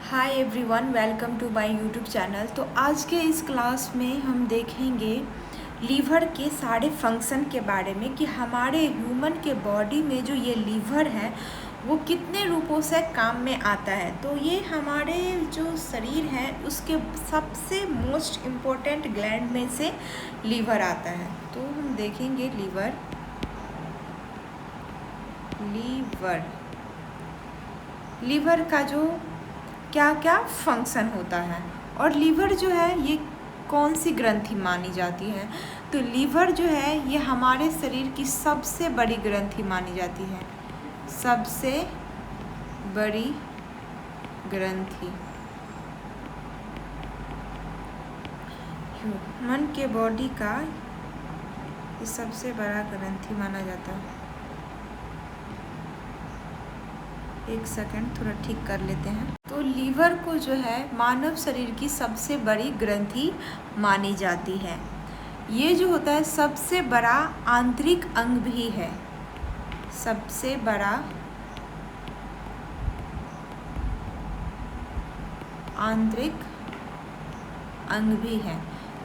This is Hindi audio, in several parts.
Hi everyone, welcome to my YouTube channel. तो आज के इस क्लास में हम देखेंगे लीवर के सारे फंक्शन के बारे में कि हमारे ह्यूमन के बॉडी में जो ये लीवर है वो कितने रूपों से काम में आता है। तो ये हमारे जो शरीर है उसके सबसे मोस्ट इम्पोर्टेंट ग्लैंड में से लीवर आता है। तो हम देखेंगे लीवर का जो क्या क्या फंक्शन होता है और लीवर जो है ये कौन सी ग्रंथि मानी जाती है। तो लीवर जो है ये हमारे शरीर की सबसे बड़ी ग्रंथि मानी जाती है, सबसे बड़ी ग्रंथि ह्यूमन के बॉडी का ये सबसे बड़ा ग्रंथि माना जाता है। एक सेकंड, थोड़ा ठीक कर लेते हैं। तो लीवर को जो है मानव शरीर की सबसे बड़ी ग्रंथि मानी जाती है। ये जो होता है सबसे बड़ा आंतरिक अंग भी है, सबसे बड़ा आंतरिक अंग भी है।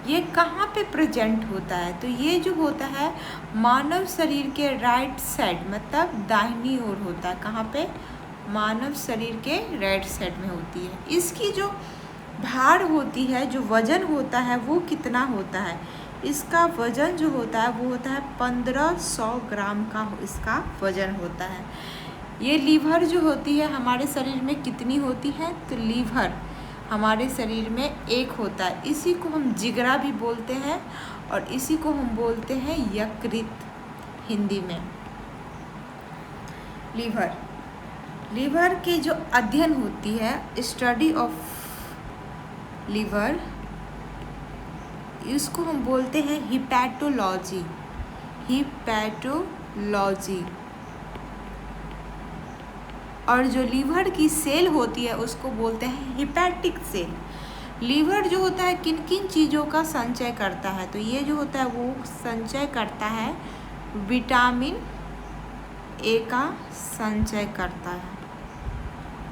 ये कहाँ पे प्रेजेंट होता है? तो ये जो होता है मानव शरीर के राइट साइड, मतलब दाहिनी ओर होता है। कहाँ पे? मानव शरीर के राइट साइड में होती है। इसकी जो भार होती है, जो वजन होता है वो कितना होता है? इसका वजन जो होता है वो होता है 1500 ग्राम का इसका वजन होता है। ये लीवर जो होती है हमारे शरीर में कितनी होती है? तो लीवर हमारे शरीर में एक होता है। इसी को हम जिगरा भी बोलते हैं और इसी को हम बोलते हैं यकृत हिंदी में। लीवर के जो अध्ययन होती है, स्टडी ऑफ लीवर, इसको हम बोलते हैं हिपैटोलॉजी। और जो लीवर की सेल होती है उसको बोलते हैं हिपैटिक सेल। लीवर जो होता है किन किन चीज़ों का संचय करता है? तो ये जो होता है वो संचय करता है विटामिन ए का संचय करता है,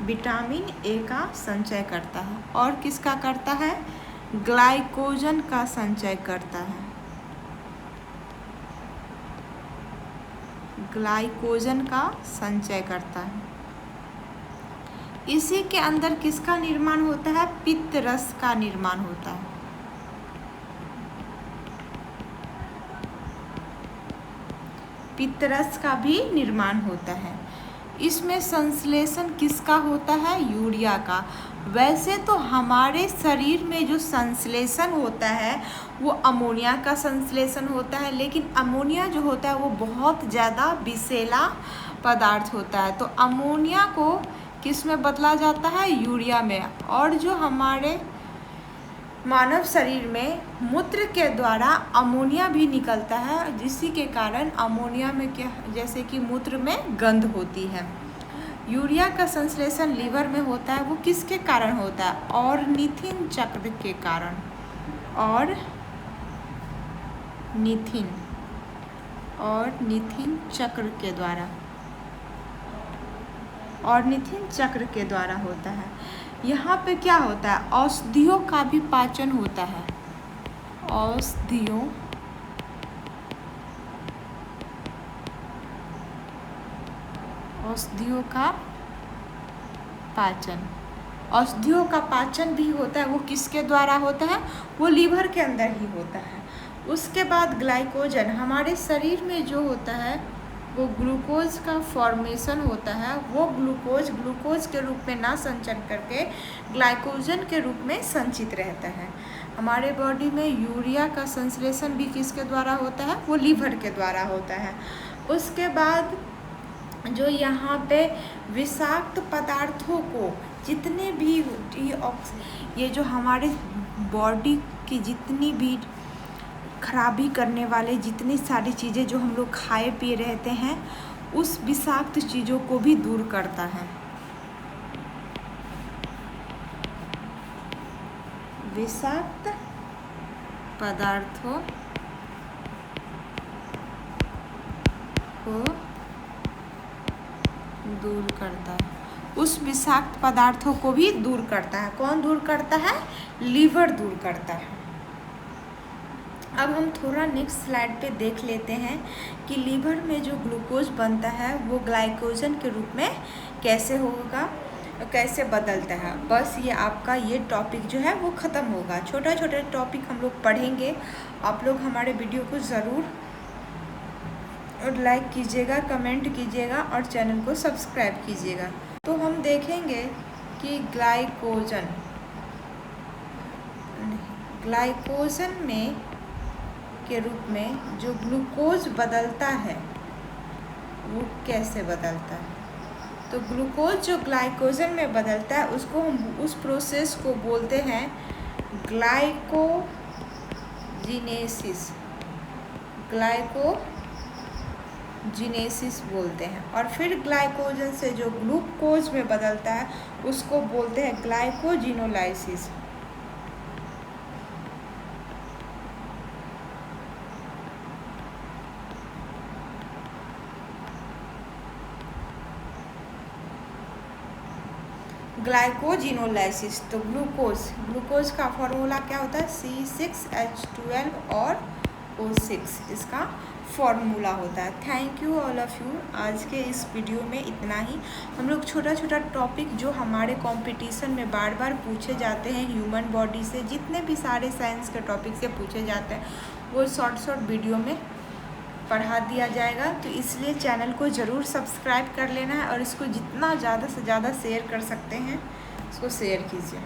विटामिन ए का संचय करता है। और किसका करता है? ग्लाइकोजन का संचय करता है, ग्लाइकोजन का संचय करता है। इसी के अंदर किसका निर्माण होता है? पित्त रस का निर्माण होता है। पित्त रस का भी निर्माण होता है। इसमें संश्लेषण किसका होता है? यूरिया का। वैसे तो हमारे शरीर में जो संश्लेषण होता है वो अमोनिया का संश्लेषण होता है, लेकिन अमोनिया जो होता है वो बहुत ज़्यादा विषैला पदार्थ होता है। तो अमोनिया को किस में बदला जाता है? यूरिया में। और जो हमारे मानव शरीर में मूत्र के द्वारा अमोनिया भी निकलता है, जिसी के कारण अमोनिया में क्या, जैसे कि मूत्र में गंध होती है। यूरिया का संश्लेषण लीवर में होता है, वो किसके कारण होता है? ऑर्निथिन चक्र के कारण। ऑर्निथिन चक्र के द्वारा, ऑर्निथिन चक्र के द्वारा होता है। यहाँ पे क्या होता है? औषधियों का भी पाचन होता है, औषधियों का पाचन, औषधियों का पाचन भी होता है। वो किसके द्वारा होता है? वो लीवर के अंदर ही होता है। उसके बाद ग्लाइकोजन, हमारे शरीर में जो होता है वो ग्लूकोज का फॉर्मेशन होता है। वो ग्लूकोज के रूप में ना संचय करके ग्लाइकोजन के रूप में संचित रहता है। हमारे बॉडी में यूरिया का संश्लेषण भी किसके द्वारा होता है? वो लीवर के द्वारा होता है। उसके बाद जो यहाँ पे विषाक्त पदार्थों को, जितने भी ये जो हमारे बॉडी की जितनी भी खराबी करने वाले जितनी सारी चीज़ें जो हम लोग खाए पिए रहते हैं, उस विषाक्त चीज़ों को भी दूर करता है। विषाक्त पदार्थों को दूर करता है। उस विषाक्त पदार्थों को भी दूर करता है। कौन दूर करता है? लीवर दूर करता है। अब हम थोड़ा नेक्स्ट स्लाइड पे देख लेते हैं कि लीवर में जो ग्लूकोज बनता है वो ग्लाइकोजन के रूप में कैसे होगा, कैसे बदलता है। बस ये आपका ये टॉपिक जो है वो ख़त्म होगा। छोटा छोटा टॉपिक हम लोग पढ़ेंगे। आप लोग हमारे वीडियो को ज़रूर लाइक कीजिएगा, कमेंट कीजिएगा और चैनल को सब्सक्राइब कीजिएगा। तो हम देखेंगे कि ग्लाइकोजन में के रूप में जो ग्लूकोज बदलता है वो कैसे बदलता है। तो ग्लूकोज जो ग्लाइकोजन में बदलता है उसको हम उस प्रोसेस को बोलते हैं ग्लाइकोजिनेसिस बोलते हैं। और फिर ग्लाइकोजन से जो ग्लूकोज में बदलता है उसको बोलते हैं ग्लाइकोजिनोलाइसिस। ग्लाइकोजिनोलाइसिस। तो ग्लूकोज का फॉर्मूला क्या होता है? C6H12 और O6 इसका फॉर्मूला होता है। Thank you all of you. आज के इस वीडियो में इतना ही। हम लोग छोटा छोटा टॉपिक जो हमारे कंपटीशन में बार बार पूछे जाते हैं, ह्यूमन बॉडी से जितने भी सारे साइंस के टॉपिक से पूछे जाते हैं वो शॉर्ट वीडियो में पढ़ा दिया जाएगा। तो इसलिए चैनल को ज़रूर सब्सक्राइब कर लेना है और इसको जितना ज़्यादा से ज़्यादा शेयर कर सकते हैं इसको शेयर कीजिए।